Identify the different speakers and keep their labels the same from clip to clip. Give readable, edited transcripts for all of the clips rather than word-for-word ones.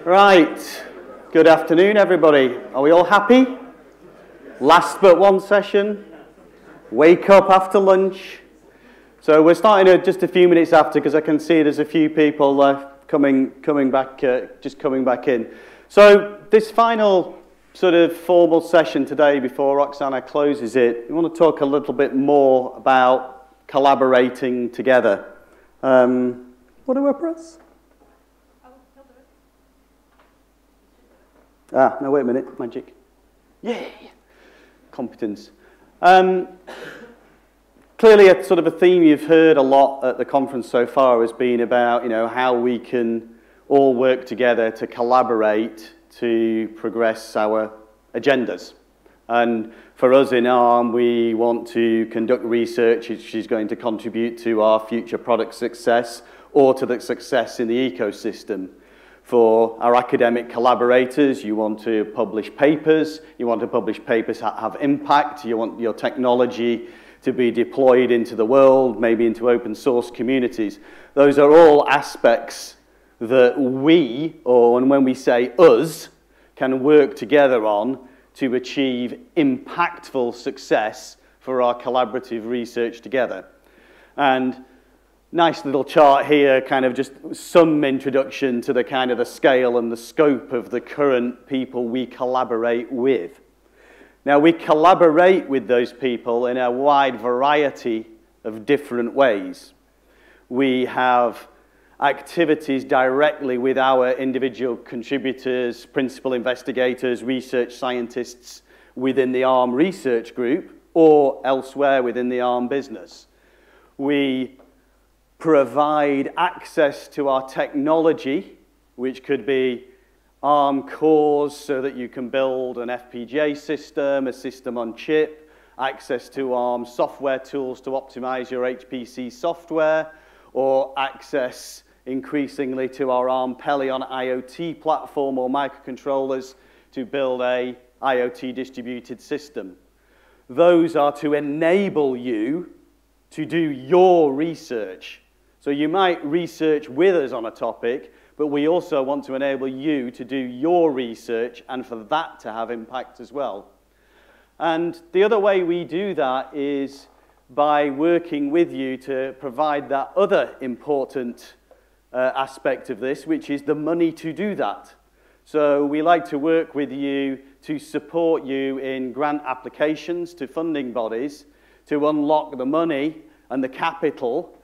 Speaker 1: Right, good afternoon everybody. Are we all happy? Last but one session, wake up after lunch. So we're starting just a few minutes after because I can see there's a few people coming back in. So this final sort of formal session today before Roxana closes it, we want to talk a little bit more about collaborating together. What do I press? No, wait a minute, magic. Yay! Competence. Clearly, a sort of a theme you've heard a lot at the conference so far has been about, how we can all work together to collaborate to progress our agendas. And for us in ARM, we want to conduct research which is going to contribute to our future product success or to the success in the ecosystem. For our academic collaborators, you want to publish papers. You want to publish papers that have impact. You want your technology to be deployed into the world, maybe into open source communities. Those are all aspects that we, or when we say us, can work together on to achieve impactful success for our collaborative research together. And nice little chart here, kind of just some introduction to the kind of the scale and the scope of the current people we collaborate with. Now, we collaborate with those people in a wide variety of different ways. We have activities directly with our individual contributors, principal investigators, research scientists within the ARM research group or elsewhere within the ARM business. We provide access to our technology, which could be ARM cores so that you can build an FPGA system, a system on chip, access to ARM software tools to optimize your HPC software, or access increasingly to our ARM Pelion IoT platform or microcontrollers to build a IoT distributed system. Those are to enable you to do your research. So you might research with us on a topic, but we also want to enable you to do your research and for that to have impact as well. And the other way we do that is by working with you to provide that other important aspect of this, which is the money to do that. So we like to work with you to support you in grant applications to funding bodies to unlock the money and the capital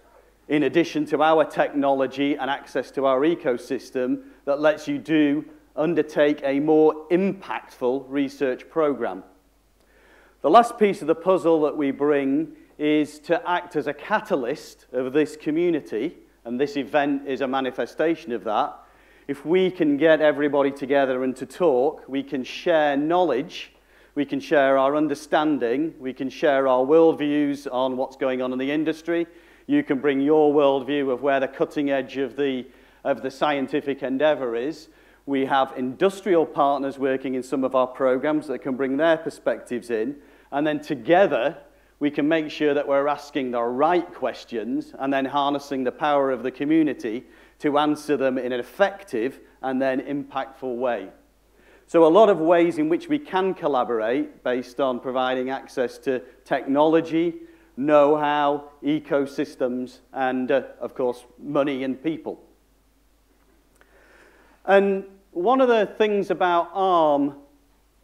Speaker 1: in addition to our technology and access to our ecosystem that lets you undertake a more impactful research program. The last piece of the puzzle that we bring is to act as a catalyst of this community, and this event is a manifestation of that. If we can get everybody together and to talk, we can share knowledge, we can share our understanding, we can share our worldviews on what's going on in the industry. You can bring your worldview of where the cutting edge of the scientific endeavor is. We have industrial partners working in some of our programs that can bring their perspectives in. And then together, we can make sure that we're asking the right questions and then harnessing the power of the community to answer them in an effective and then impactful way. So a lot of ways in which we can collaborate based on providing access to technology, know-how, ecosystems, and, of course, money and people. And one of the things about ARM,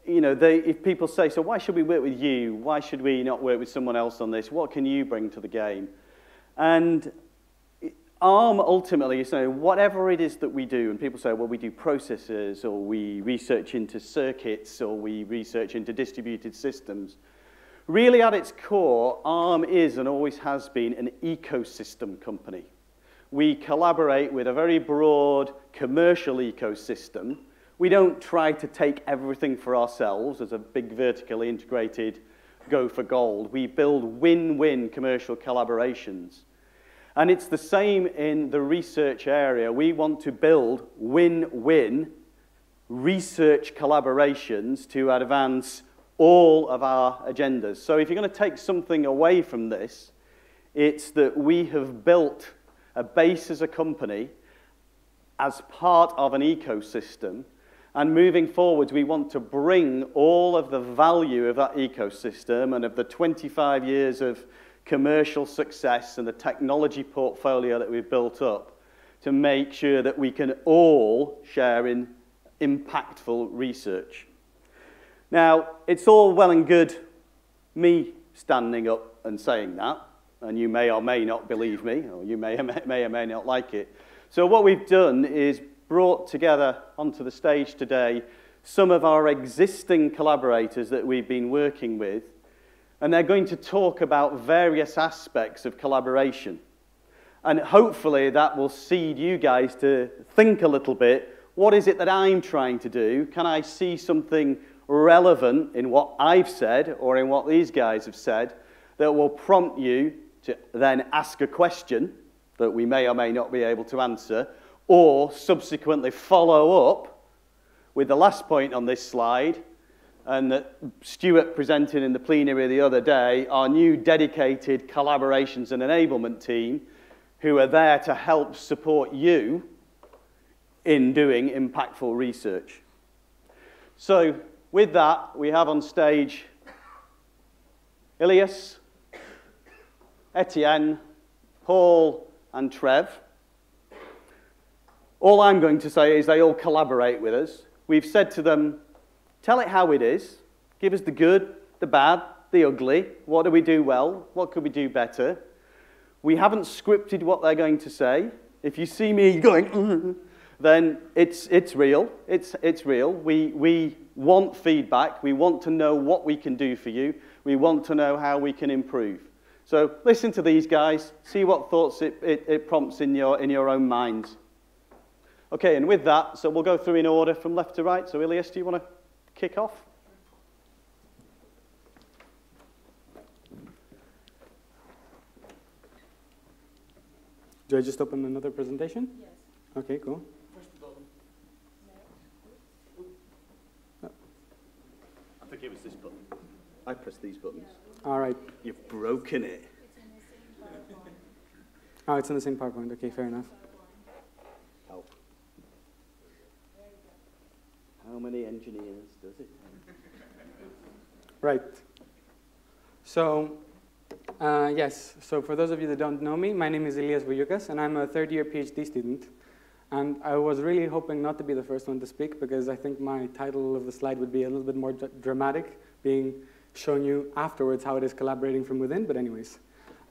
Speaker 1: if people say, so why should we work with you? Why should we not work with someone else on this? What can you bring to the game? And ARM ultimately, whatever it is that we do, and people say, well, we do processors, or we research into circuits, or we research into distributed systems. Really, at its core, ARM is and always has been an ecosystem company. We collaborate with a very broad commercial ecosystem. We don't try to take everything for ourselves as a big vertically integrated go for gold. We build win-win commercial collaborations. And it's the same in the research area. We want to build win-win research collaborations to advance all of our agendas. So if you're going to take something away from this, it's that we have built a base as a company as part of an ecosystem. And moving forward, we want to bring all of the value of that ecosystem and of the 25 years of commercial success and the technology portfolio that we've built up to make sure that we can all share in impactful research. Now, it's all well and good me standing up and saying that, and you may or may not believe me, or you may or may not like it. So what we've done is brought together onto the stage today some of our existing collaborators that we've been working with, and they're going to talk about various aspects of collaboration. And hopefully that will seed you guys to think a little bit, what is it that I'm trying to do? Can I see something relevant in what I've said or in what these guys have said that will prompt you to then ask a question that we may or may not be able to answer, or subsequently follow up with the last point on this slide, and that Stuart presented in the plenary the other day, our new dedicated collaborations and enablement team who are there to help support you in doing impactful research. So with that, we have on stage Ilias, Etienne, Paul, and Trev. All I'm going to say is they all collaborate with us. We've said to them, tell it how it is. Give us the good, the bad, the ugly. What do we do well? What could we do better? We haven't scripted what they're going to say. If you see me going, then it's real. It's real. We want feedback. We want to know what we can do for you. We want to know how we can improve. So listen to these guys. See what thoughts it prompts in your own minds. Okay, and with that, so we'll go through in order from left to right. So Ilias, do you want to kick off?
Speaker 2: Do I just open another presentation?
Speaker 3: Yes.
Speaker 2: Okay, cool.
Speaker 1: Push the button. I think it was this button. I pressed these buttons.
Speaker 2: All right.
Speaker 1: You've broken it.
Speaker 2: Oh, it's in the same PowerPoint. Okay, fair enough.
Speaker 1: Help. How many engineers does it?
Speaker 2: Right. So, yes. So for those of you that don't know me, my name is Ilias Vougioukas, and I'm a third-year PhD student. And I was really hoping not to be the first one to speak, because I think my title of the slide would be a little bit more dramatic, showing you afterwards how it is collaborating from within. But anyways.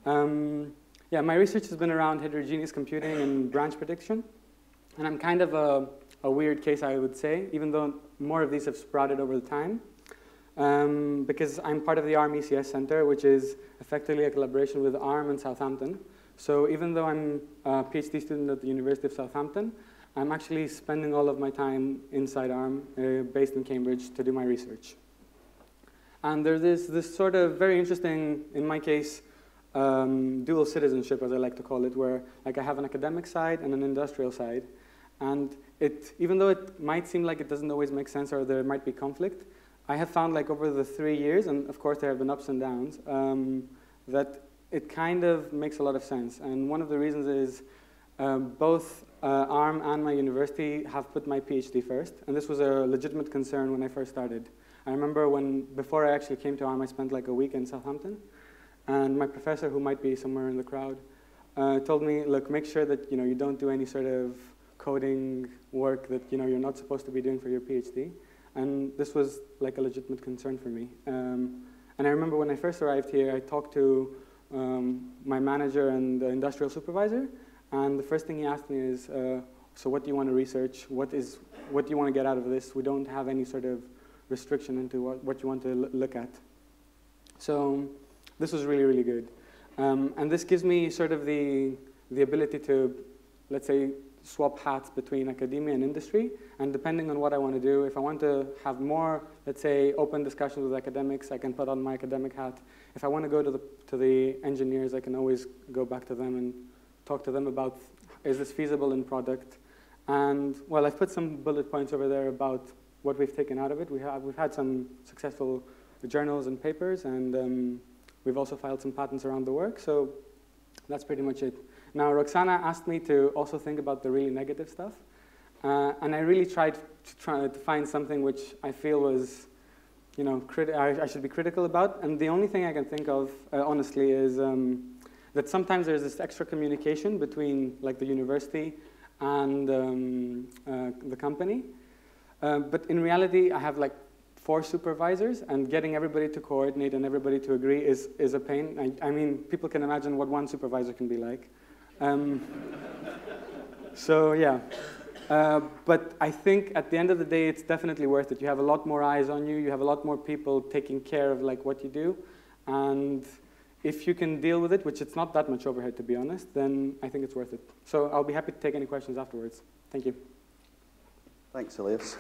Speaker 2: Yeah, my research has been around heterogeneous computing and branch prediction. And I'm kind of a weird case, I would say, even though more of these have sprouted over the time. Because I'm part of the ARM ECS Center, which is effectively a collaboration with ARM and Southampton. So even though I'm a PhD student at the University of Southampton, I'm actually spending all of my time inside ARM, based in Cambridge, to do my research. And there's this sort of very interesting, in my case, dual citizenship, as I like to call it, where like I have an academic side and an industrial side. And even though it might seem like it doesn't always make sense or there might be conflict, I have found like over the 3 years, and of course there have been ups and downs, that it kind of makes a lot of sense. And one of the reasons is both ARM and my university have put my PhD first. And this was a legitimate concern when I first started. I remember before I actually came to ARM, I spent like a week in Southampton. And my professor, who might be somewhere in the crowd, told me, look, make sure that you don't do any sort of coding work that you're not supposed to be doing for your PhD. And this was like a legitimate concern for me. And I remember when I first arrived here, I talked to my manager and the industrial supervisor. And the first thing he asked me is, so what do you want to research? What do you want to get out of this? We don't have any sort of restriction into what you want to look at. So this was really, really good. And this gives me sort of the ability to, let's say, swap hats between academia and industry. And depending on what I want to do, if I want to have more, let's say, open discussions with academics, I can put on my academic hat. If I want to go to the engineers, I can always go back to them and talk to them about, is this feasible in product? And, well, I've put some bullet points over there about what we've taken out of it. We've had some successful journals and papers, and we've also filed some patents around the work, so that's pretty much it. Now, Roxana asked me to also think about the really negative stuff, And I really tried to find something which I feel was, you know, I should be critical about. And the only thing I can think of, honestly, is that sometimes there's this extra communication between like the university and the company. But in reality, I have like 4 supervisors, and getting everybody to coordinate and everybody to agree is a pain. I mean, people can imagine what one supervisor can be like. So yeah. But I think at the end of the day, it's definitely worth it. You have a lot more eyes on you. You have a lot more people taking care of like what you do. And if you can deal with it, which it's not that much overhead, to be honest, then I think it's worth it. So I'll be happy to take any questions afterwards. Thank you.
Speaker 1: Thanks, Ilias.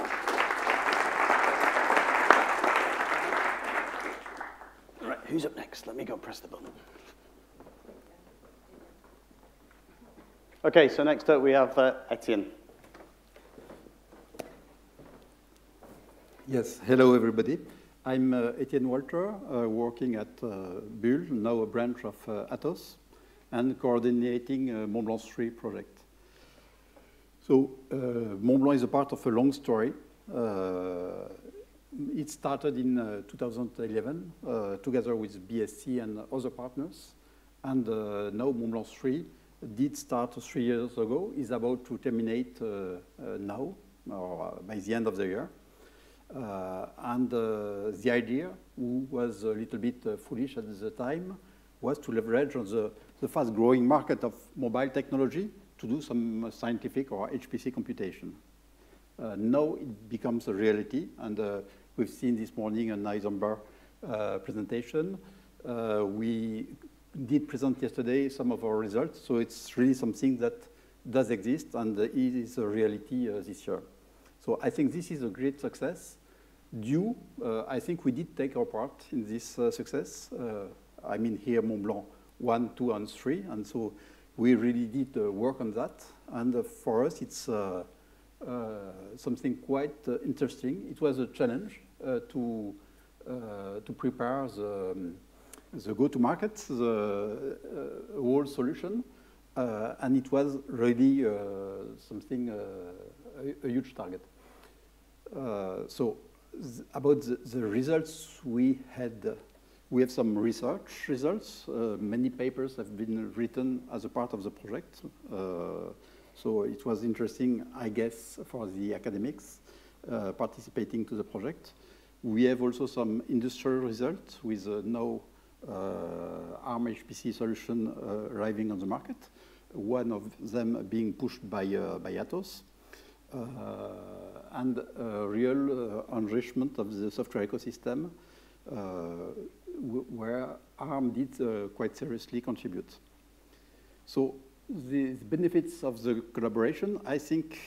Speaker 1: All right, who's up next? Let me go press the button. Okay, so next up we have Etienne.
Speaker 3: Yes, hello everybody. I'm Etienne Walter, working at Bull, now a branch of Atos, and coordinating Mont Blanc 3 project. So Mont Blanc is a part of a long story. It started in 2011 together with BSC and other partners, and now Mont Blanc 3 did start 3 years ago, is about to terminate now, or by the end of the year. And the idea, who was a little bit foolish at the time, was to leverage on the fast-growing market of mobile technology to do some scientific or HPC computation. Now it becomes a reality, and we've seen this morning an Eisenberg presentation. We did present yesterday some of our results, so it's really something that does exist, and it is a reality this year. So I think this is a great success. I think we did take our part in this success. I mean here Mont Blanc 1, 2, and 3, and so we really did work on that. And for us, it's something quite interesting. It was a challenge to prepare the go-to-market, the whole solution, and it was really something, a huge target. So about the results we had, we have some research results. Many papers have been written as a part of the project. So it was interesting, I guess, for the academics participating to the project. We have also some industrial results with now ARM HPC solution arriving on the market, one of them being pushed by Atos. And real enrichment of the software ecosystem where ARM did quite seriously contribute. So the benefits of the collaboration, I think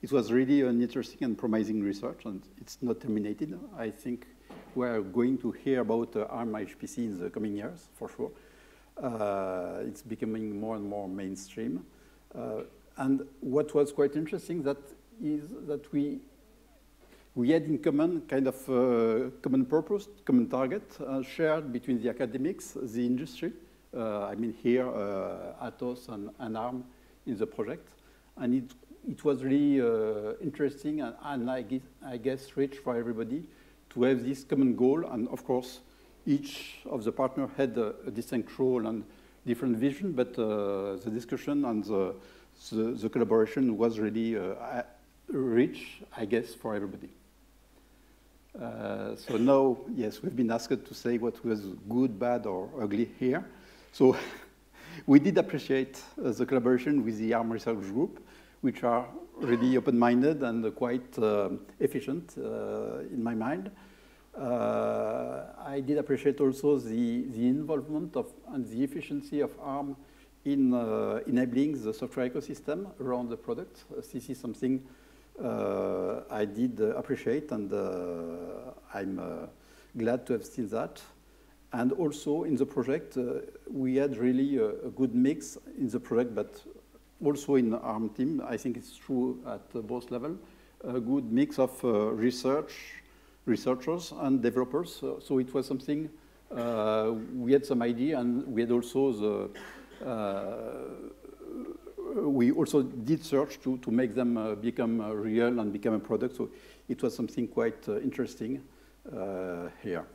Speaker 3: it was really an interesting and promising research, and it's not terminated. I think we're going to hear about ARM HPC in the coming years, for sure. It's becoming more and more mainstream. And what was quite interesting is that we had in common kind of common purpose, common target, shared between the academics, the industry. I mean here, Atos and ARM in the project. And it was really interesting and I guess rich for everybody to have this common goal. And of course, each of the partners had a distinct role and different vision, but the discussion and the collaboration was really rich, I guess, for everybody. So now, yes, we've been asked to say what was good, bad, or ugly here. So we did appreciate the collaboration with the ARM research group, which are really open-minded and quite efficient in my mind. I did appreciate also the involvement of and the efficiency of ARM in enabling the software ecosystem around the product. This is something I did appreciate, and I'm glad to have seen that. And also in the project, we had really a good mix in the project, but also in the ARM team. I think it's true at both levels. A good mix of researchers and developers. So it was something, we had some idea, and we had also the we also did search to make them become real and become a product. So it was something quite interesting here.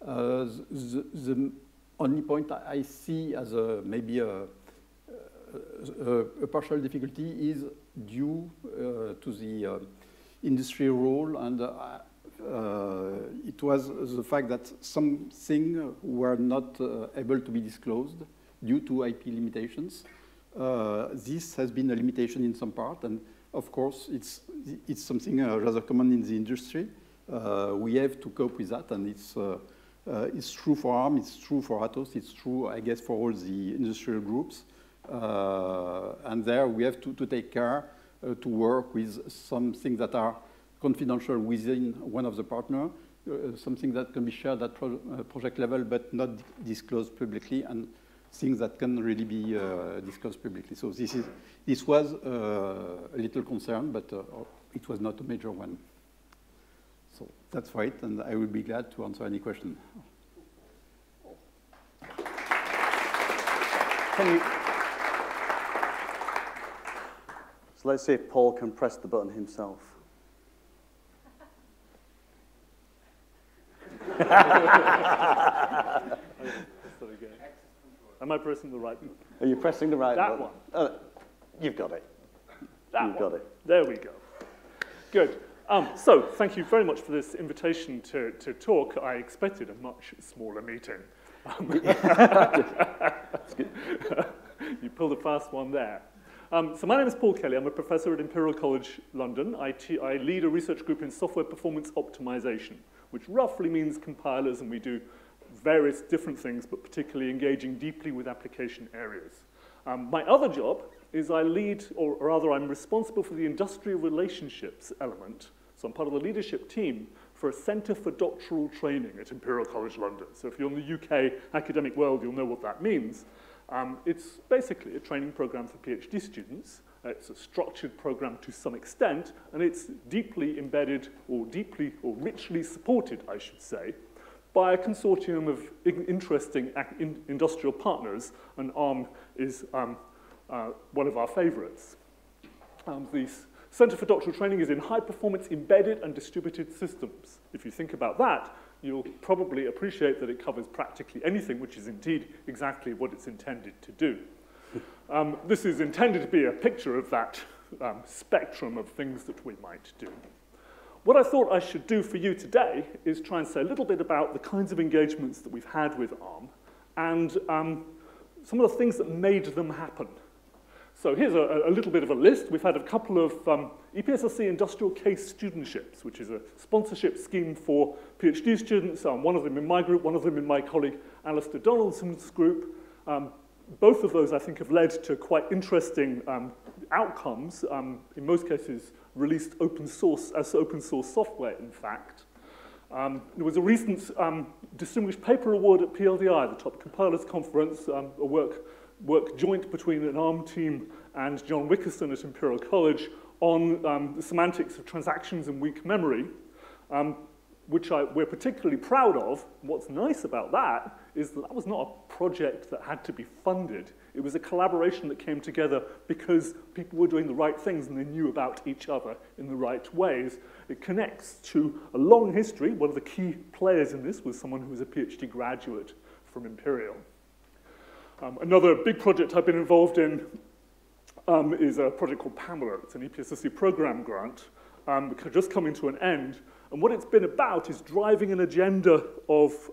Speaker 3: The only point I see as maybe a partial difficulty is due to the industry role, and it was the fact that some things were not able to be disclosed due to IP limitations. This has been a limitation in some part, and of course it's something rather common in the industry. We have to cope with that, and it's true for ARM, it's true for Atos, it's true, I guess, for all the industrial groups. And there we have to take care to work with some things that are confidential within one of the partners, something that can be shared at project level but not disclosed publicly, and things that can really be discussed publicly. So this was a little concern, but it was not a major one. So that's right, and I will be glad to answer any question.
Speaker 1: Can you? So let's see if Paul can press the button himself.
Speaker 4: Am I pressing the right button?
Speaker 1: Are you pressing the right button?
Speaker 4: That one.
Speaker 1: You've got it.
Speaker 4: You've got it. There we go. Good. So thank you very much for this invitation to talk. I expected a much smaller meeting. You pulled a fast one there. So my name is Paul Kelly. I'm a professor at Imperial College London. I lead a research group in software performance optimization, which roughly means compilers, and we do various different things, but particularly engaging deeply with application areas. My other job is I lead, or rather I'm responsible for the industrial relationships element. So I'm part of the leadership team for a Centre for Doctoral Training at Imperial College London. So if you're in the UK academic world, you'll know what that means. It's basically a training program for PhD students. It's a structured program to some extent, and it's deeply embedded, or richly supported, I should say, by a consortium of interesting industrial partners, and ARM is one of our favorites. The Centre for Doctoral Training is in high-performance embedded and distributed systems. If you think about that, you'll probably appreciate that it covers practically anything, which is indeed exactly what it's intended to do. This is intended to be a picture of that spectrum of things that we might do. What I thought I should do for you today is try and say a little bit about the kinds of engagements that we've had with ARM and some of the things that made them happen. So here's a little bit of a list. We've had a couple of EPSRC industrial case studentships, which is a sponsorship scheme for PhD students, one of them in my group, one of them in my colleague Alistair Donaldson's group. Both of those, I think, have led to quite interesting outcomes, in most cases released open source software, in fact. There was a recent Distinguished Paper Award at PLDI, the Top Compilers Conference, a work joint between an ARM team and John Wickerson at Imperial College on the semantics of transactions and weak memory, which we're particularly proud of. What's nice about that is that was not a project that had to be funded. It was a collaboration that came together because people were doing the right things and they knew about each other in the right ways. It connects to a long history. One of the key players in this was someone who was a PhD graduate from Imperial. Another big project I've been involved in is a project called Pamela. It's an EPSRC program grant, just coming to an end. And what it's been about is driving an agenda of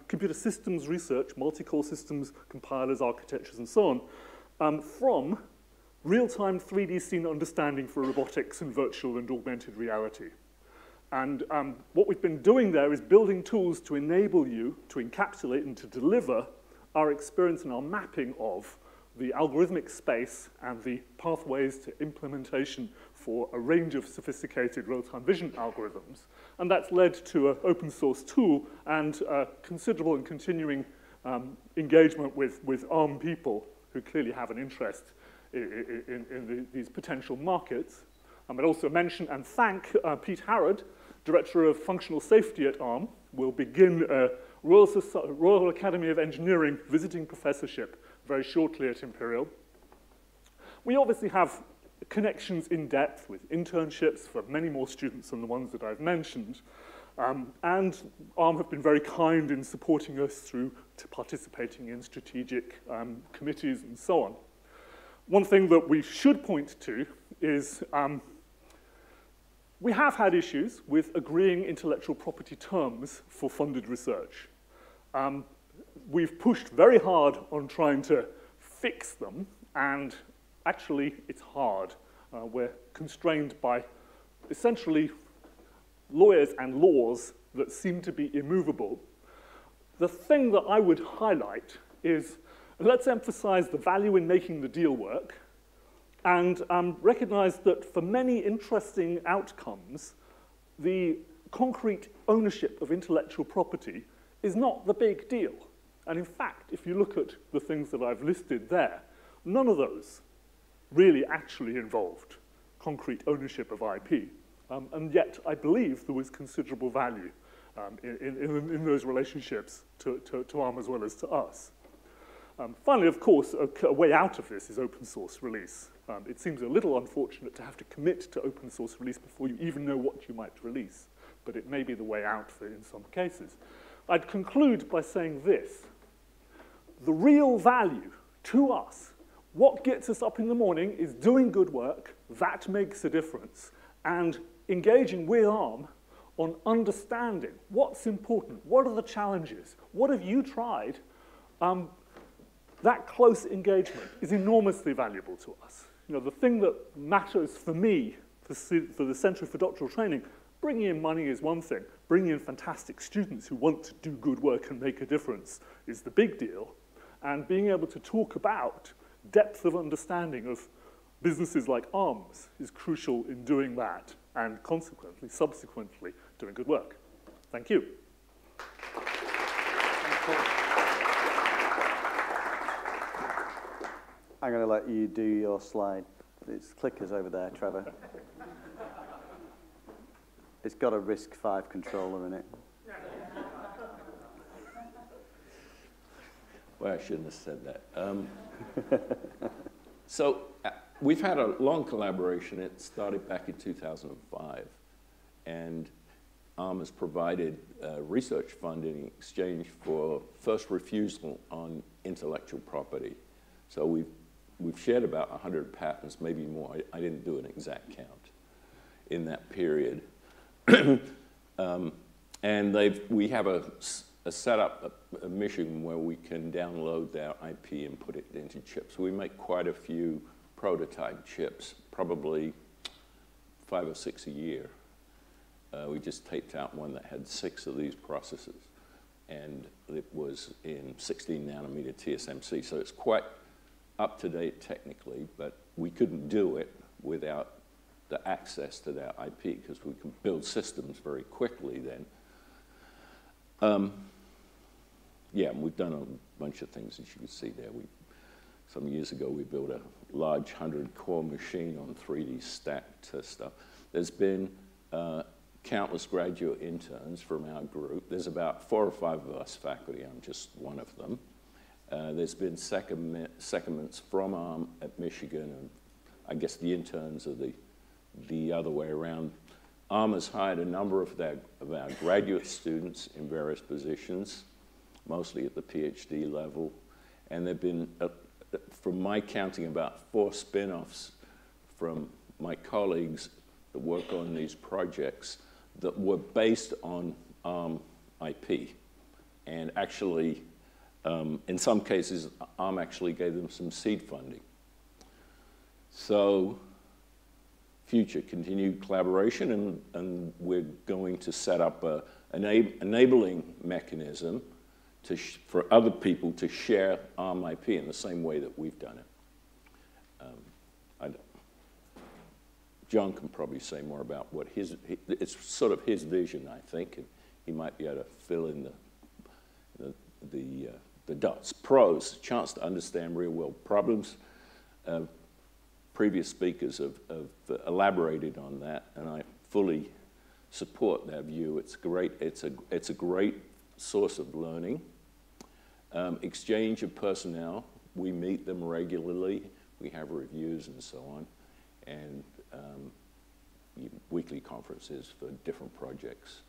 Speaker 4: computer systems research, multi-core systems, compilers, architectures, and so on, from real-time 3D scene understanding for robotics and virtual and augmented reality. And what we've been doing there is building tools to enable you to encapsulate and to deliver our experience and our mapping of the algorithmic space and the pathways to implementation for a range of sophisticated real-time vision algorithms. And that's led to an open source tool and considerable and continuing engagement with ARM people who clearly have an interest in these potential markets. I'd also mention and thank Pete Harrod, Director of Functional Safety at ARM, will begin a Royal Academy of Engineering visiting professorship very shortly at Imperial. We obviously have connections in depth with internships for many more students than the ones that I've mentioned. And ARM have been very kind in supporting us through participating in strategic committees and so on. One thing that we should point to is we have had issues with agreeing intellectual property terms for funded research. We've pushed very hard on trying to fix them, and actually it's hard. We're constrained by essentially lawyers and laws that seem to be immovable. The thing that I would highlight is, let's emphasize the value in making the deal work, and recognize that for many interesting outcomes, the concrete ownership of intellectual property is not the big deal. And in fact, if you look at the things that I've listed there, none of those really actually involved concrete ownership of IP. And yet, I believe there was considerable value in those relationships to ARM as well as to us. Finally, of course, a way out of this is open source release. It seems a little unfortunate to have to commit to open source release before you even know what you might release, but it may be the way out in some cases. I'd conclude by saying this. The real value to us, what gets us up in the morning is doing good work. That makes a difference. And engaging with ARM on understanding what's important, what are the challenges, what have you tried, that close engagement is enormously valuable to us. You know, the thing that matters for me, for the Centre for Doctoral Training, bringing in money is one thing. Bringing in fantastic students who want to do good work and make a difference is the big deal. And being able to talk about depth of understanding of businesses like ARM's is crucial in doing that, and consequently, subsequently, doing good work. Thank you.
Speaker 1: I'm going to let you do your slide. It's clickers over there, Trevor. It's got a RISC-V controller in it.
Speaker 5: Well, I shouldn't have said that. So we've had a long collaboration. It started back in 2005. And ARM has provided research funding in exchange for first refusal on intellectual property. So we've shared about 100 patents, maybe more. I didn't do an exact count in that period. And we have a setup, a mission where we can download their IP and put it into chips. We make quite a few prototype chips, probably 5 or 6 a year. We just taped out one that had 6 of these processors, and it was in 16 nanometer TSMC, so it's quite up to date technically, but we couldn't do it without the access to that IP, because we can build systems very quickly then. Yeah, we've done a bunch of things, as you can see there. Some years ago, we built a large 100-core machine on 3D stacked stuff. There's been countless graduate interns from our group. There's about 4 or 5 of us faculty. I'm just one of them. There's been secondments from ARM at Michigan, and I guess the interns are the other way around. ARM has hired a number of our graduate students in various positions, mostly at the PhD level, and there have been, from my counting, about 4 spin-offs from my colleagues that work on these projects that were based on ARM IP. And actually, in some cases, ARM actually gave them some seed funding. So, future continued collaboration, and we're going to set up an enabling mechanism for other people to share ARM IP in the same way that we've done it. John can probably say more about what it's sort of his vision, I think, and he might be able to fill in the dots. Pros, chance to understand real-world problems. Previous speakers have elaborated on that, and I fully support that view. It's great. It's a great source of learning. Exchange of personnel. We meet them regularly. We have reviews and so on, and weekly conferences for different projects.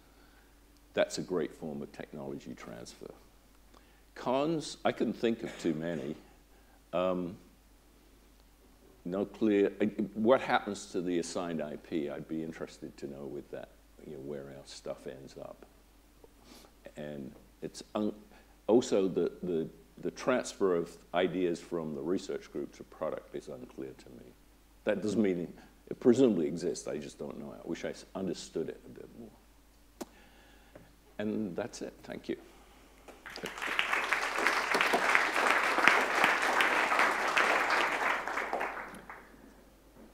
Speaker 5: That's a great form of technology transfer. Cons, I couldn't think of too many. No clear, what happens to the assigned IP? I'd be interested to know with that, where our stuff ends up. And it's also the transfer of ideas from the research group to product is unclear to me. That doesn't mean it presumably exists, I just don't know. I wish I understood it a bit more. And that's it, thank you.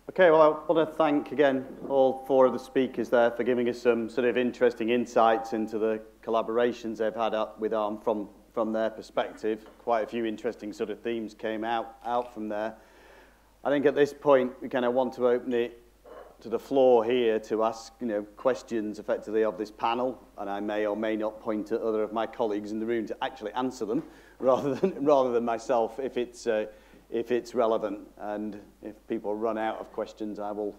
Speaker 1: Okay, well, I want to thank again all four of the speakers there for giving us some sort of interesting insights into the collaborations they've had up with ARM from their perspective. Quite a few interesting sort of themes came out from there. I think at this point we kind of want to open it to the floor here to ask questions effectively of this panel, and I may or may not point to other of my colleagues in the room to actually answer them rather than myself if it's relevant. And if people run out of questions, I will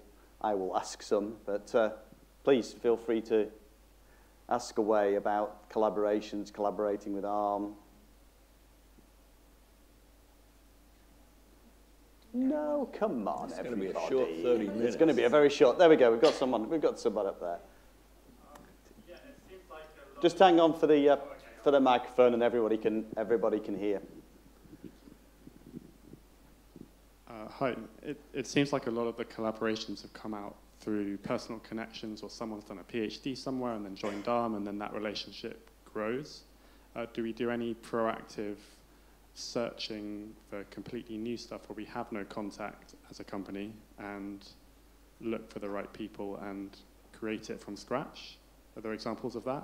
Speaker 1: ask some. But please feel free to ask away about collaborations, collaborating with ARM. No, come on,
Speaker 5: it's
Speaker 1: everybody.
Speaker 5: It's going to be a short 30 minutes.
Speaker 1: It's going to be a very short. There we go. We've got someone up there.
Speaker 6: Yeah, it seems like a lot.
Speaker 1: Just hang on for the microphone, and everybody can hear.
Speaker 6: Hi. It seems like a lot of the collaborations have come out through personal connections, or someone's done a PhD somewhere and then joined ARM, and then that relationship grows. Do we do any proactive searching for completely new stuff where we have no contact as a company and look for the right people and create it from scratch? Are there examples of that?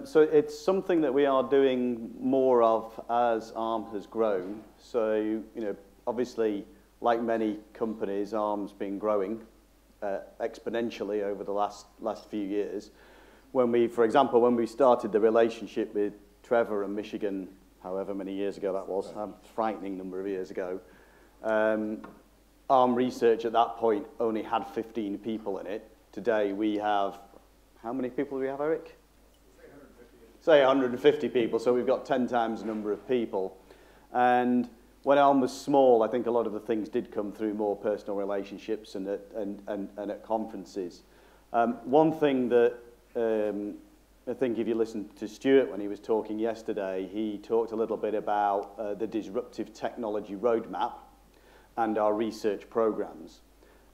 Speaker 1: So it's something that we are doing more of as ARM has grown. So, obviously, like many companies, ARM's been growing exponentially over the last few years. For example, when we started the relationship with Trevor and Michigan, however many years ago that was, a frightening number of years ago, ARM research at that point only had 15 people in it. Today we have, how many people do we have, Eric? Say 150 people, so we've got 10 times the number of people. And when ARM was small, I think a lot of the things did come through more personal relationships and at conferences. One thing that I think if you listened to Stuart when he was talking yesterday, he talked a little bit about the disruptive technology roadmap and our research programs.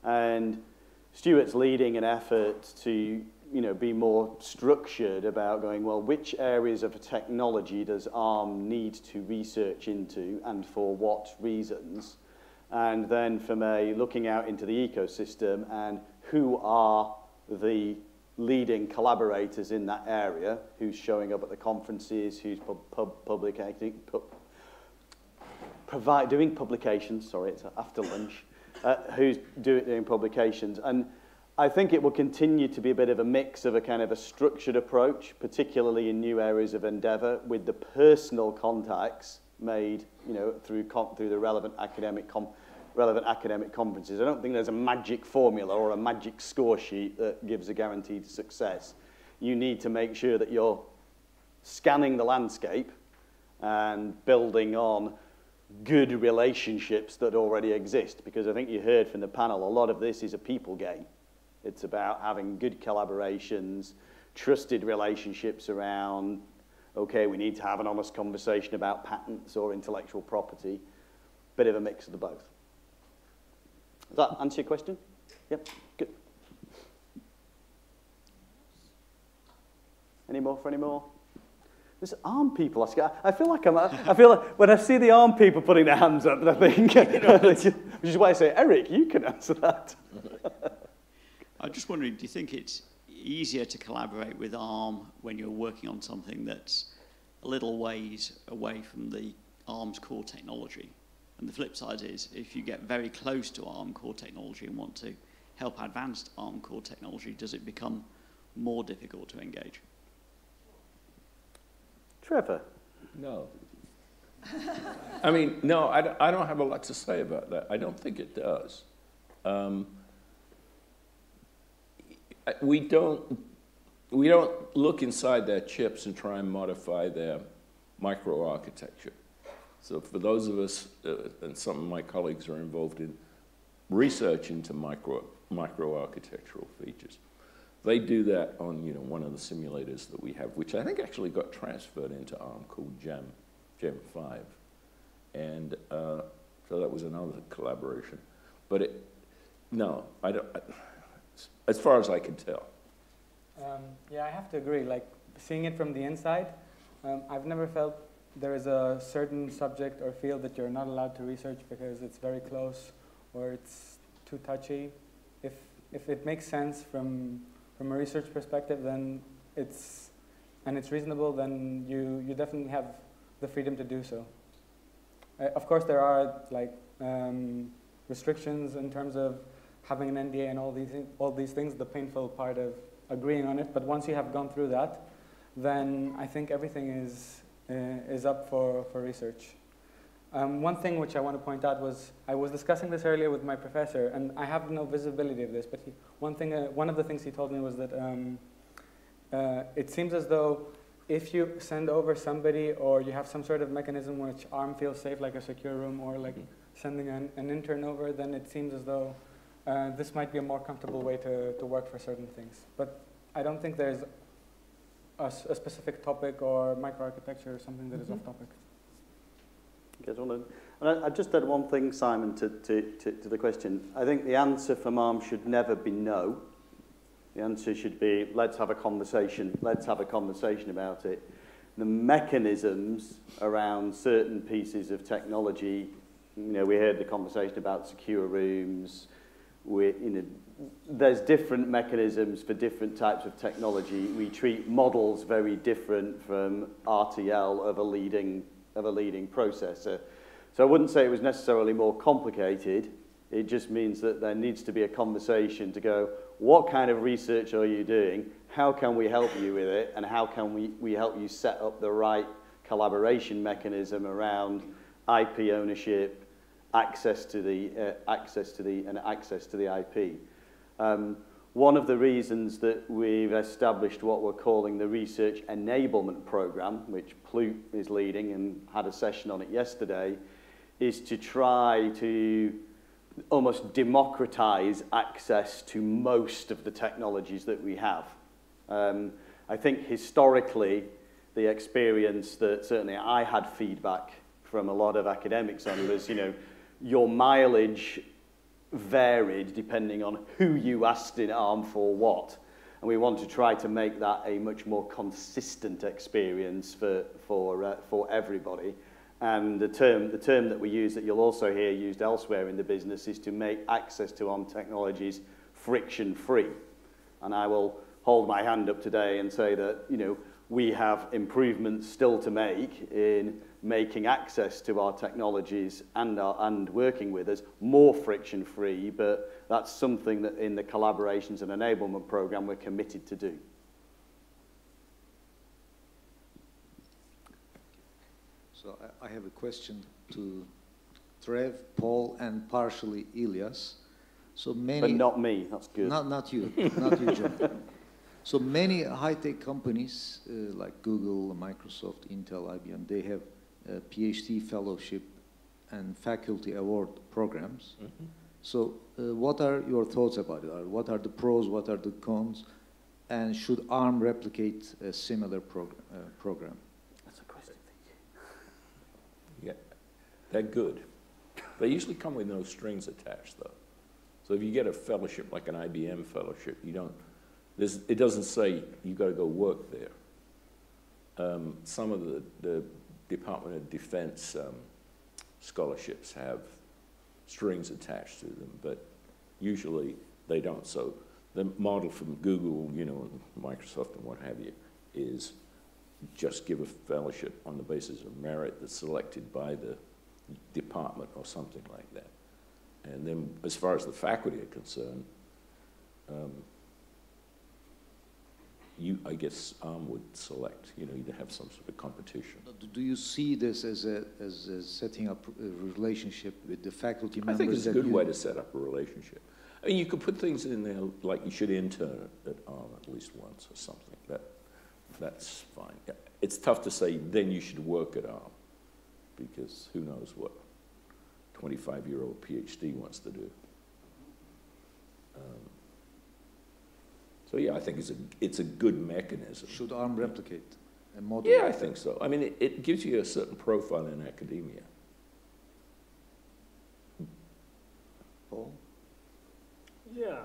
Speaker 1: And Stuart's leading an effort to be more structured about going, well, which areas of technology does ARM need to research into and for what reasons? And then from looking out into the ecosystem and who are the leading collaborators in that area, who's showing up at the conferences, who's doing publications, sorry, it's after lunch, who's doing publications. And I think it will continue to be a bit of a mix of a kind of a structured approach, particularly in new areas of endeavor, with the personal contacts made, through the relevant academic conferences. I don't think there's a magic formula or a magic score sheet that gives a guaranteed success. You need to make sure that you're scanning the landscape and building on good relationships that already exist, because I think you heard from the panel, a lot of this is a people game. It's about having good collaborations, trusted relationships around, okay, we need to have an honest conversation about patents or intellectual property. Bit of a mix of the both. Does that answer your question? Yep, good. Any more for any more? There's ARM people. I feel like when I see the ARM people putting their hands up, I think, which is why I say, Eric, you can answer that.
Speaker 7: I'm just wondering, do you think it's easier to collaborate with ARM when you're working on something that's a little ways away from the ARM's core technology? And the flip side is, if you get very close to ARM core technology and want to help advance ARM core technology, does it become more difficult to engage?
Speaker 1: Trevor?
Speaker 5: No. I mean, no, I don't have a lot to say about that. I don't think it does. We don't look inside their chips and try and modify their microarchitecture. So for those of us, and some of my colleagues are involved in research into microarchitectural features, they do that on one of the simulators that we have, which I think actually got transferred into ARM, called Gem 5. And so that was another collaboration. But no, I don't, as far as I can tell.
Speaker 2: Yeah, I have to agree. Like, seeing it from the inside, I've never felt there is a certain subject or field that you're not allowed to research because it's very close or it's too touchy. If it makes sense from a research perspective, then it's reasonable, then you definitely have the freedom to do so. Of course, there are like restrictions in terms of having an NDA and all these things, the painful part of agreeing on it. But once you have gone through that, then I think everything is up for research. One thing which I want to point out was, I was discussing this earlier with my professor, and I have no visibility of this, but one of the things he told me was that it seems as though if you send over somebody or you have some sort of mechanism which ARM feels safe, like a secure room or like sending an intern over, then it seems as though this might be a more comfortable way to work for certain things. But I don't think there's a specific topic or microarchitecture or something that is off topic.
Speaker 1: You guys want to? And I just add one thing, Simon, to the question. I think the answer from ARM should never be no. The answer should be, let's have a conversation. Let's have a conversation about it. The mechanisms around certain pieces of technology, we heard the conversation about secure rooms. There's different mechanisms for different types of technology. We treat models very different from RTL of a leading processor. So I wouldn't say it was necessarily more complicated. It just means that there needs to be a conversation to go, what kind of research are you doing? How can we help you with it? And how can we help you set up the right collaboration mechanism around IP ownership, access to the IP? One of the reasons that we've established what we're calling the Research Enablement Program, which Plute is leading and had a session on it yesterday, is to try to almost democratize access to most of the technologies that we have. I think historically, the experience that certainly I had feedback from a lot of academics on was, your mileage varied depending on who you asked in ARM for what. And we want to try to make that a much more consistent experience for everybody. And the term that we use, that you'll also hear used elsewhere in the business, is to make access to ARM technologies friction-free. And I will hold my hand up today and say that, we have improvements still to make in making access to our technologies and working with us more friction-free, but that's something that in the collaborations and enablement program we're committed to do.
Speaker 8: So I have a question to Trev, Paul, and partially Ilias. So many,
Speaker 1: but not me. That's good.
Speaker 8: Not you, not you, John. So many high-tech companies like Google, Microsoft, Intel, IBM, they have PhD fellowship and faculty award programs. Mm-hmm. So what are your thoughts about it? What are the pros? What are the cons? And should ARM replicate a similar program?
Speaker 1: That's a question.
Speaker 5: Yeah, they're good. They usually come with no strings attached, though. So if you get a fellowship like an IBM fellowship, it doesn't say you got to go work there. Some of the Department of Defense scholarships have strings attached to them, but usually they don't. So the model from Google, and Microsoft and what have you, is just give a fellowship on the basis of merit that's selected by the department or something like that. And then as far as the faculty are concerned, I guess ARM would select, you'd have some sort of competition.
Speaker 8: Do you see this as setting up a relationship with the faculty members?
Speaker 5: I think it's a good way to set up a relationship. I mean, you could put things in there like you should intern at ARM at least once or something. That's fine. It's tough to say then you should work at ARM, because who knows what 25-year-old PhD wants to do. So yeah, I think it's a good mechanism.
Speaker 8: Should ARM replicate and model?
Speaker 5: Yeah, I think so. I mean, it gives you a certain profile in academia.
Speaker 8: Paul?
Speaker 4: Yeah.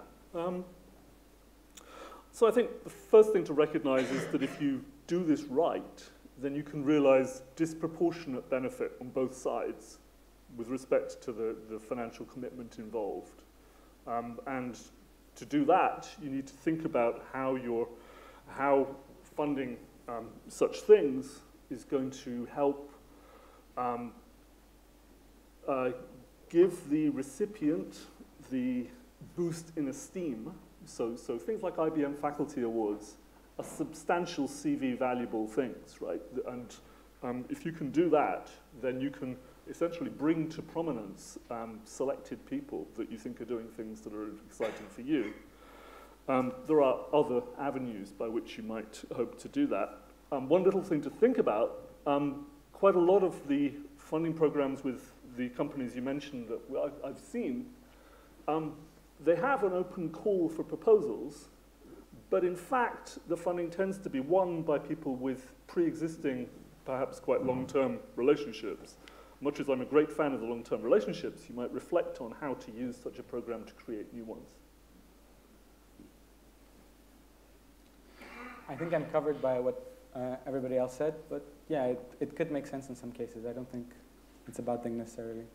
Speaker 4: So I think the first thing to recognize is that if you do this right, then you can realize disproportionate benefit on both sides with respect to the financial commitment involved. And to do that, you need to think about how funding such things is going to help give the recipient the boost in esteem. So things like IBM Faculty Awards are substantial CV valuable things, right? And if you can do that, then you can essentially bring to prominence selected people that you think are doing things that are exciting for you. There are other avenues by which you might hope to do that. One little thing to think about, quite a lot of the funding programs with the companies you mentioned that I've seen, they have an open call for proposals, but in fact, the funding tends to be won by people with pre-existing, perhaps quite long-term relationships. Much as I'm a great fan of the long-term relationships, you might reflect on how to use such a program to create new ones.
Speaker 2: I think I'm covered by what everybody else said, but yeah, it could make sense in some cases. I don't think it's a bad thing necessarily.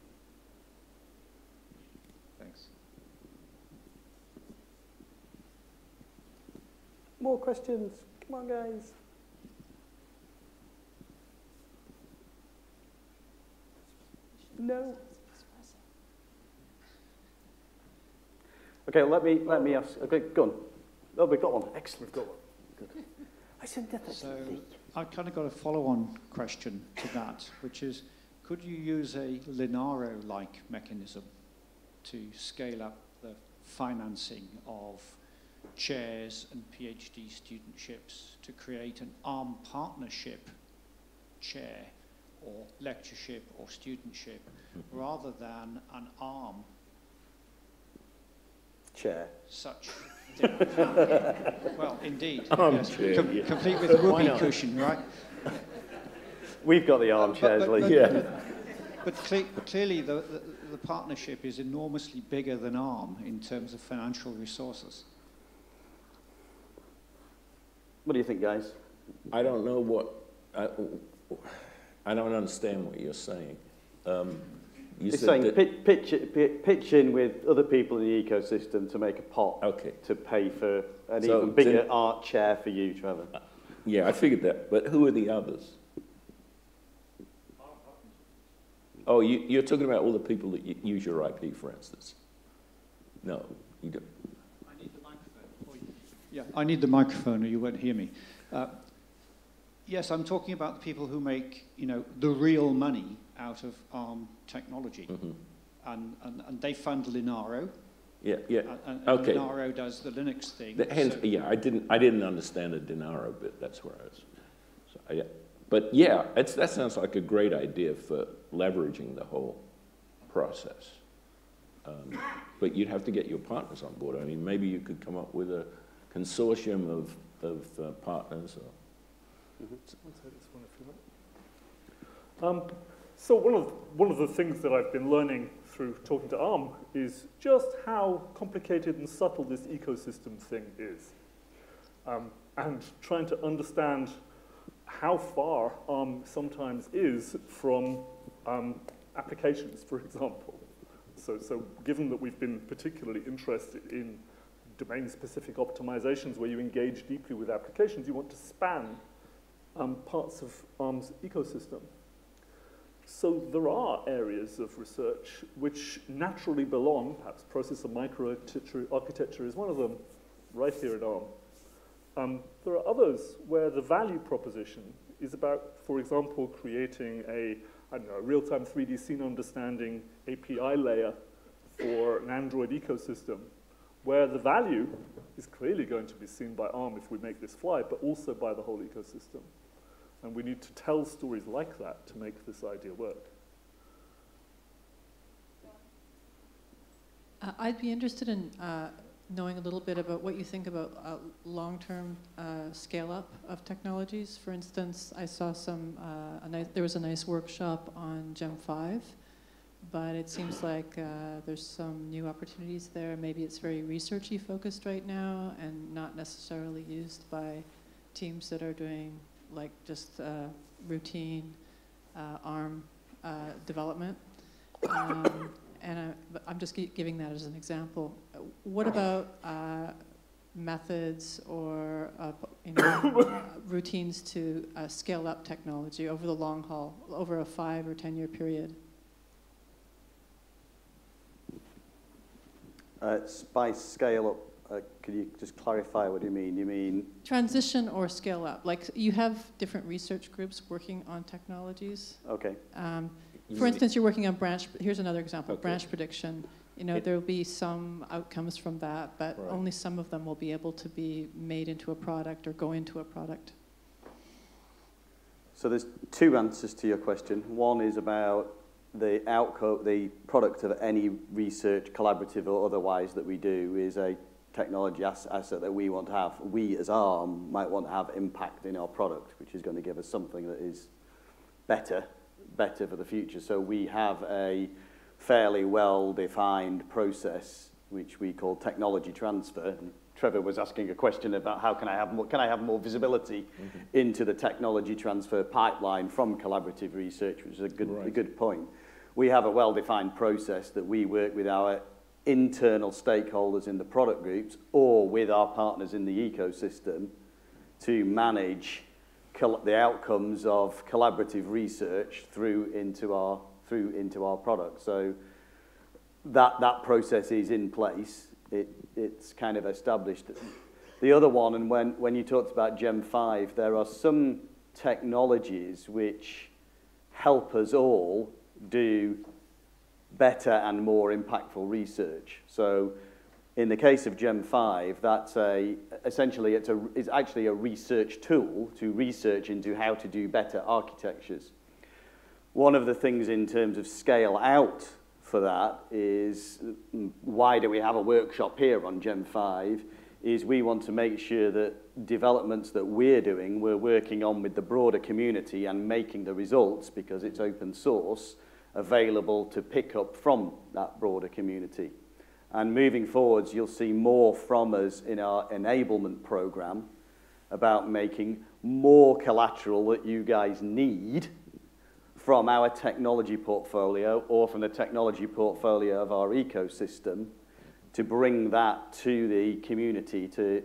Speaker 8: Thanks.
Speaker 1: More questions? Come on, guys. No. Okay, let me ask. Okay, go on. Oh, we've got one. Excellent. We've got one. Good. I said that.
Speaker 9: So I've kind of got a follow-on question to that, which is, could you use a Linaro-like mechanism to scale up the financing of chairs and PhD studentships to create an ARM partnership chair or lectureship or studentship rather than an ARM
Speaker 1: chair?
Speaker 9: Such thing. Well, indeed. Yes,
Speaker 5: chair, yeah.
Speaker 9: Complete with whoopee cushion, right?
Speaker 1: We've got the armchairs, Lee.
Speaker 5: Yeah.
Speaker 9: But clearly the partnership is enormously bigger than ARM in terms of financial resources.
Speaker 1: What do you think, guys?
Speaker 5: I don't know what, I don't understand what you're saying.
Speaker 1: It's saying pitch in with other people in the ecosystem to make a pot to pay for an even bigger art chair for you, Trevor.
Speaker 5: Yeah, I figured that. But who are the others? Oh, you're talking about all the people that use your IP, for instance. No, you don't.
Speaker 9: I need the microphone. Yeah, I need the microphone or you won't hear me. Yes, I'm talking about the people who make, the real money out of ARM technology. Mm-hmm. And they fund Linaro. Yeah. And
Speaker 5: okay.
Speaker 9: Linaro does the Linux thing.
Speaker 5: Yeah, I didn't understand the Linaro bit. That's where I was. So, yeah. But yeah, that sounds like a great idea for leveraging the whole process. But you'd have to get your partners on board. I mean, maybe you could come up with a consortium of partners. Or
Speaker 4: So one of the things that I've been learning through talking to ARM is just how complicated and subtle this ecosystem thing is, and trying to understand how far ARM sometimes is from applications, for example. So given that we've been particularly interested in domain-specific optimizations where you engage deeply with applications, you want to span parts of ARM's ecosystem. So there are areas of research which naturally belong, perhaps processor microarchitecture is one of them, right here at ARM. there are others where the value proposition is about, for example, creating a real-time 3D scene understanding API layer for an Android ecosystem, where the value is clearly going to be seen by ARM if we make this fly, but also by the whole ecosystem. And we need to tell stories like that to make this idea work.
Speaker 10: I'd be interested in knowing a little bit about what you think about long-term scale-up of technologies. For instance, I saw there was a nice workshop on Gem 5, but it seems like there's some new opportunities there. Maybe it's very researchy focused right now and not necessarily used by teams that are doing like just routine ARM development. But I'm just giving that as an example. What about methods or routines to scale up technology over the long haul, over a 5 or 10 year period?
Speaker 1: By scale up, could you just clarify what you mean? You mean
Speaker 10: transition or scale up? Like you have different research groups working on technologies.
Speaker 1: Okay.
Speaker 10: For instance, you're working on here's another example, branch prediction. There will be some outcomes from that, but only some of them will be able to be made into a product or go into a product.
Speaker 1: So there's two answers to your question. One is about the outcome, the product of any research, collaborative or otherwise, that we do is a technology asset that we want to have. We as ARM might want to have impact in our product, which is going to give us something that is better for the future. So we have a fairly well-defined process which we call technology transfer. And Trevor was asking a question about how can I have more visibility into the technology transfer pipeline from collaborative research, which is a good point. We have a well-defined process that we work with our internal stakeholders in the product groups or with our partners in the ecosystem to manage the outcomes of collaborative research through into our product. So that process is in place. It's kind of established. The other one, and when you talked about Gem 5, there are some technologies which help us all do better and more impactful research. So in the case of Gem 5, that's essentially it's actually a research tool to research into how to do better architectures. One of the things in terms of scale out for that is, why do we have a workshop here on Gem 5, is we want to make sure that developments that we're doing, we're working on with the broader community and making the results, because it's open source, available to pick up from that broader community. And moving forwards, you'll see more from us in our enablement program about making more collateral that you guys need from our technology portfolio or from the technology portfolio of our ecosystem to bring that to the community to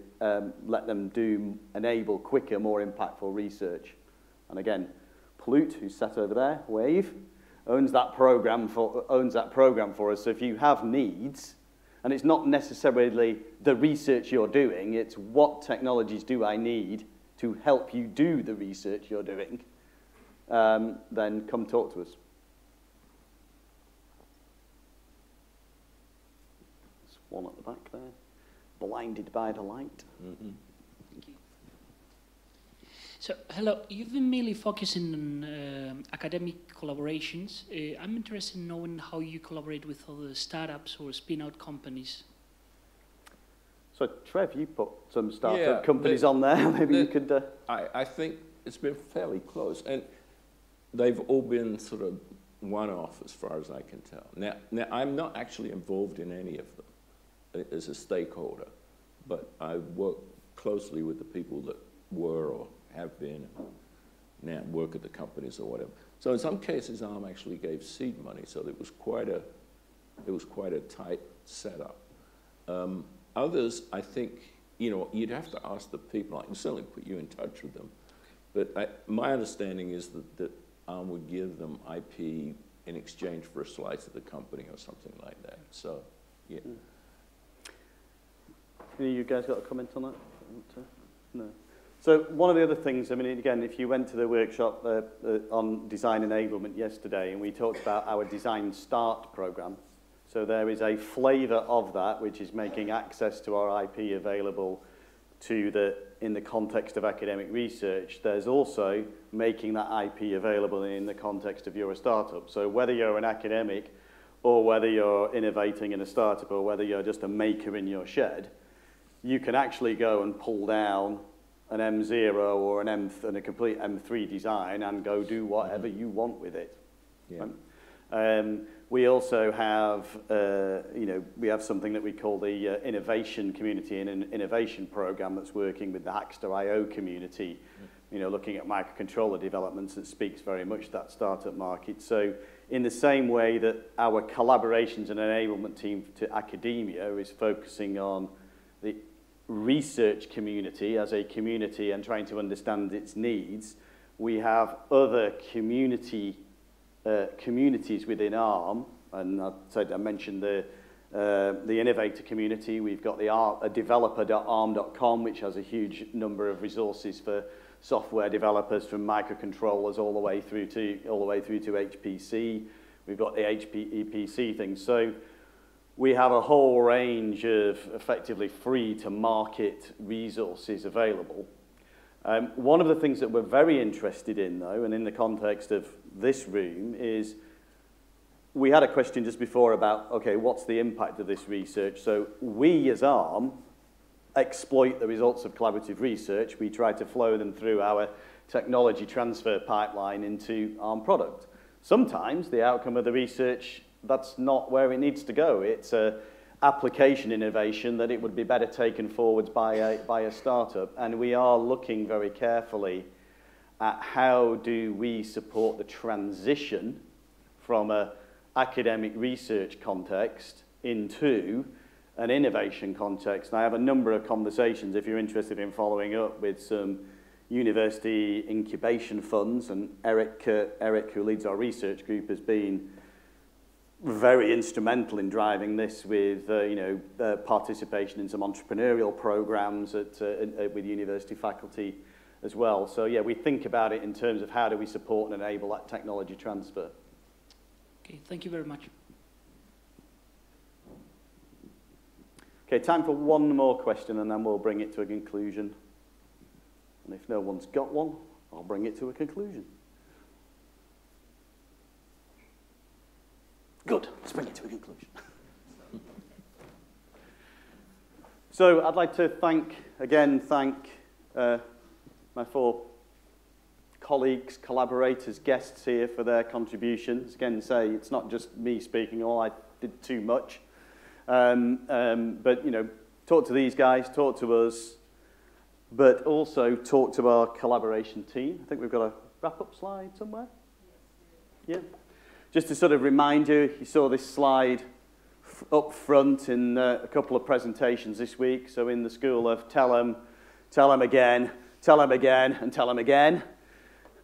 Speaker 1: let them enable quicker, more impactful research. And again, Pollute, who's sat over there, wave, owns that program for us. So if you have needs, and it's not necessarily the research you're doing, it's what technologies do I need to help you do the research you're doing, then come talk to us. There's one at the back there, blinded by the light.
Speaker 11: Mm-hmm. Thank you. So, hello, you've been mainly focusing on academic collaborations. I'm interested in knowing how you collaborate with other startups or spin-out companies.
Speaker 1: So, Trev, you put some startup companies on there. Maybe you could...
Speaker 5: I think it's been fairly close. And they've all been sort of one-off as far as I can tell. Now, I'm not actually involved in any of them as a stakeholder, but I work closely with the people that were or have been, now work at the companies or whatever. So in some cases, ARM actually gave seed money, so it was quite a tight setup. Others, I think, you'd have to ask the people. I can certainly put you in touch with them, but my understanding is that ARM would give them IP in exchange for a slice of the company or something like that. So, yeah.
Speaker 1: Any of you guys got a comment on that? No. So one of the other things, I mean, again, if you went to the workshop on design enablement yesterday, and we talked about our Design Start program, so there is a flavour of that, which is making access to our IP available in the context of academic research. There's also making that IP available in the context of your startup. So whether you're an academic, or whether you're innovating in a startup, or whether you're just a maker in your shed, you can actually go and pull down an M0 or a complete M3 design and go do whatever you want with it.
Speaker 5: Yeah.
Speaker 1: We also have, we have something that we call the innovation community and an innovation program that's working with the Hackster.io community, looking at microcontroller developments that speaks very much to that startup market. So in the same way that our collaborations and enablement team to academia is focusing on the research community as a community and trying to understand its needs, we have other communities within ARM, and I mentioned the innovator community. We've got the developer.arm.com, which has a huge number of resources for software developers, from microcontrollers all the way through to HPC. We've got the HPC things. So we have a whole range of effectively free-to-market resources available. One of the things that we're very interested in, though, and in the context of this room, is we had a question just before about, okay, what's the impact of this research? So we, as ARM, exploit the results of collaborative research. We try to flow them through our technology transfer pipeline into ARM product. Sometimes the outcome of the research, that's not where it needs to go. It's an application innovation that it would be better taken forwards by a startup. And we are looking very carefully at how do we support the transition from an academic research context into an innovation context. And I have a number of conversations, if you're interested in following up, with some university incubation funds, and Eric, who leads our research group, has been very instrumental in driving this with participation in some entrepreneurial programs with university faculty as well. So yeah, we think about it in terms of how do we support and enable that technology transfer.
Speaker 11: Okay, thank you very much.
Speaker 1: Okay, time for one more question, and then we'll bring it to a conclusion. And if no one's got one, I'll bring it to a conclusion. Good, let's bring it to a conclusion. So I'd like to thank my four colleagues, collaborators, guests here for their contributions. Again, say it's not just me speaking, all I did too much. But, talk to these guys, talk to us, but also talk to our collaboration team. I think we've got a wrap-up slide somewhere. Yeah. Just to sort of remind you, you saw this slide up front in a couple of presentations this week. So in the school of tell them again, tell them again, and tell them again.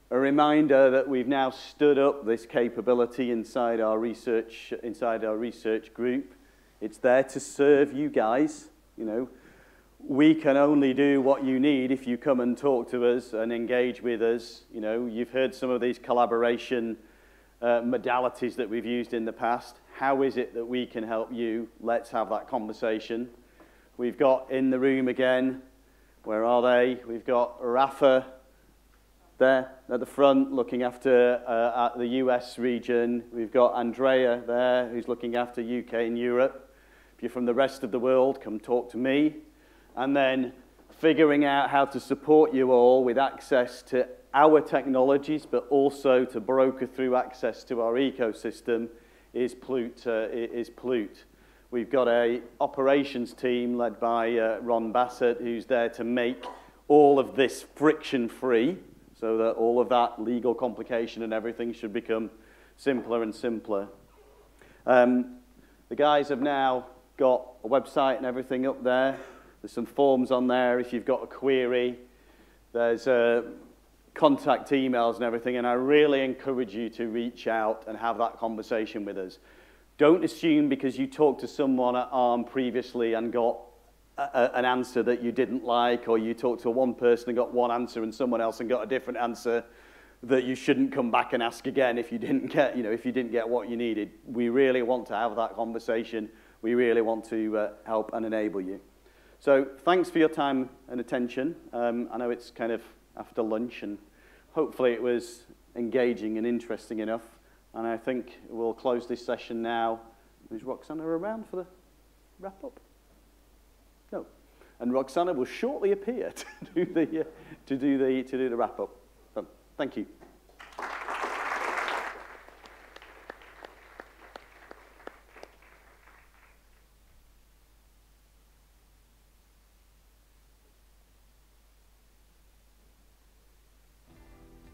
Speaker 1: A reminder that we've now stood up this capability inside our research group. It's there to serve you guys. We can only do what you need if you come and talk to us and engage with us. You've heard some of these collaboration modalities that we've used in the past. How is it that we can help you? Let's have that conversation. We've got in the room again, where are they? We've got Rafa there at the front looking after at the US region. We've got Andrea there who's looking after UK and Europe. If you're from the rest of the world, come talk to me. And then figuring out how to support you all with access to our technologies, but also to broker through access to our ecosystem is Plute. We've got an operations team led by Ron Bassett, who's there to make all of this friction-free, so that all of that legal complication and everything should become simpler and simpler. The guys have now got a website and everything up there. There's some forms on there if you've got a query. There's contact emails and everything, and I really encourage you to reach out and have that conversation with us. Don't assume because you talked to someone at ARM previously and got an answer that you didn't like, or you talked to one person and got one answer and someone else and got a different answer, that you shouldn't come back and ask again if you didn't get, if you didn't get what you needed. We really want to have that conversation. We really want to help and enable you. So thanks for your time and attention. I know it's kind of after lunch, and hopefully it was engaging and interesting enough. And I think we'll close this session now. Is Roxana around for the wrap-up? No. And Roxana will shortly appear to do the wrap-up. So, thank you.